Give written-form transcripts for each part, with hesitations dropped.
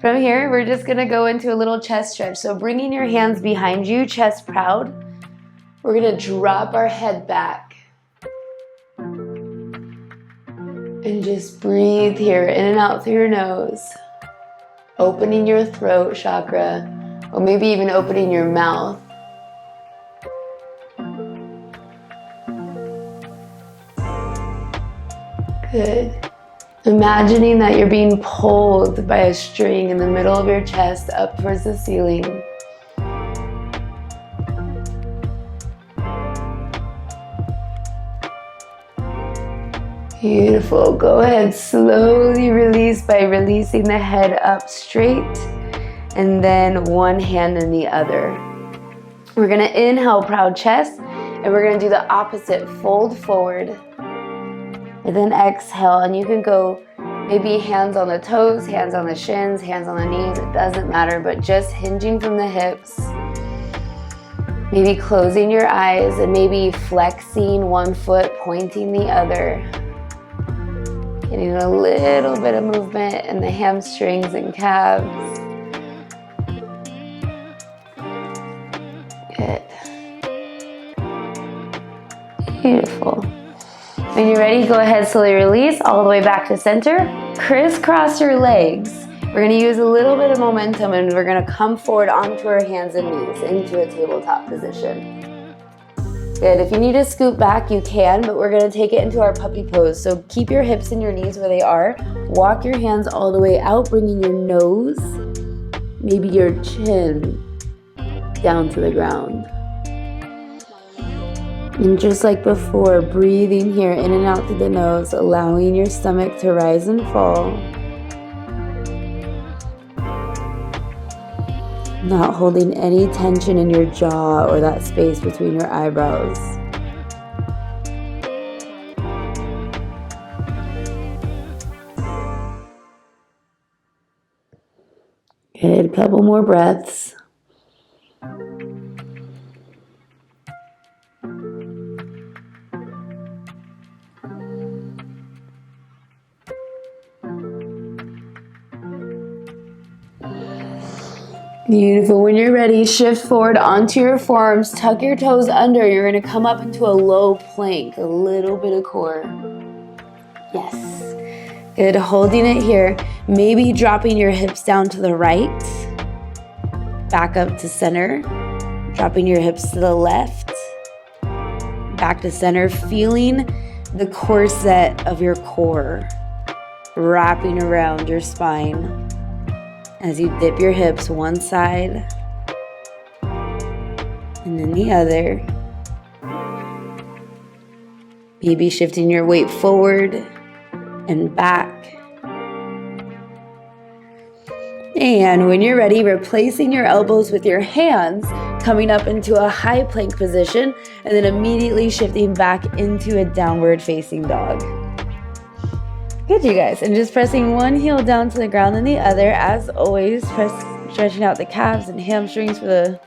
From here, we're just gonna go into a little chest stretch. So bringing your hands behind you, chest proud. We're gonna drop our head back. And just breathe here, in and out through your nose. Opening your throat chakra, or maybe even opening your mouth. Good. Imagining that you're being pulled by a string in the middle of your chest up towards the ceiling. Beautiful. Go ahead, slowly release by releasing the head up straight and then one hand in the other. We're gonna inhale, proud chest, and we're gonna do the opposite, fold forward. And then exhale, and you can go maybe hands on the toes, hands on the shins, hands on the knees, it doesn't matter, but just hinging from the hips. Maybe closing your eyes and maybe flexing one foot, pointing the other. Getting a little bit of movement in the hamstrings and calves. Good. Beautiful. When you're ready, go ahead, slowly release all the way back to center. Crisscross your legs. We're gonna use a little bit of momentum and we're gonna come forward onto our hands and knees into a tabletop position. Good, if you need to scoot back, you can, but we're gonna take it into our puppy pose. So keep your hips and your knees where they are. Walk your hands all the way out, bringing your nose, maybe your chin, down to the ground. And just like before, breathing here in and out through the nose, allowing your stomach to rise and fall. Not holding any tension in your jaw or that space between your eyebrows. Good, couple more breaths. Beautiful. When you're ready, shift forward onto your forearms, tuck your toes under. You're going to come up into a low plank, a little bit of core. Yes. Good. Holding it here. Maybe dropping your hips down to the right. Back up to center. Dropping your hips to the left. Back to center. Feeling the corset of your core wrapping around your spine. As you dip your hips one side and then the other. Maybe shifting your weight forward and back. And when you're ready, replacing your elbows with your hands, coming up into a high plank position, and then immediately shifting back into a downward facing dog. Good, you guys. And just pressing one heel down to the ground and the other. As always, stretching out the calves and hamstrings for the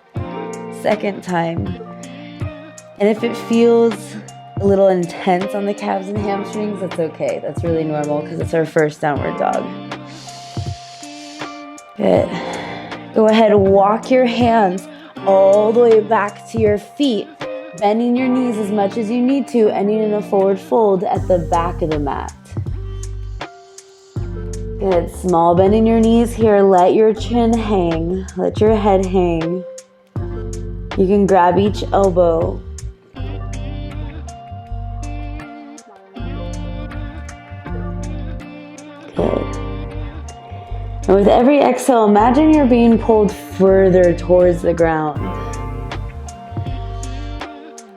second time. And if it feels a little intense on the calves and hamstrings, that's okay. That's really normal because it's our first downward dog. Good. Go ahead, walk your hands all the way back to your feet, bending your knees as much as you need to, ending in a forward fold at the back of the mat. Good. Small bend in your knees here. Let your chin hang. Let your head hang. You can grab each elbow. Good. And with every exhale, imagine you're being pulled further towards the ground.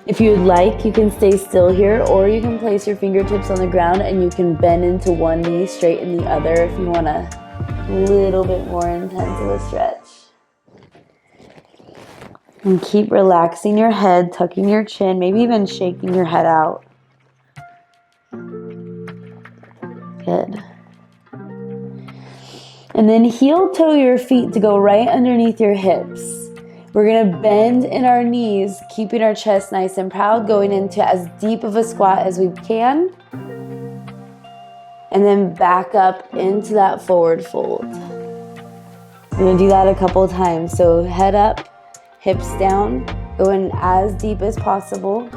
If you'd like, you can stay still here, or you can place your fingertips on the ground and you can bend into one knee, straighten the other if you want a little bit more intense of a stretch. And keep relaxing your head, tucking your chin, maybe even shaking your head out. Good. And then heel toe your feet to go right underneath your hips. We're gonna bend in our knees, keeping our chest nice and proud, going into as deep of a squat as we can. And then back up into that forward fold. We're gonna do that a couple times. So head up, hips down, going as deep as possible.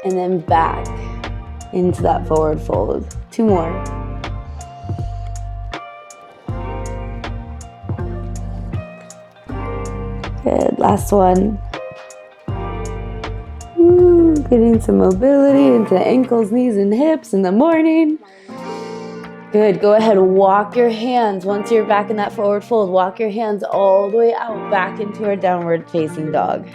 And then back into that forward fold. 2 more. Good, last one. Woo, getting some mobility into the ankles, knees, and hips in the morning. Good, go ahead, walk your hands. Once you're back in that forward fold, walk your hands all the way out, back into our downward facing dog.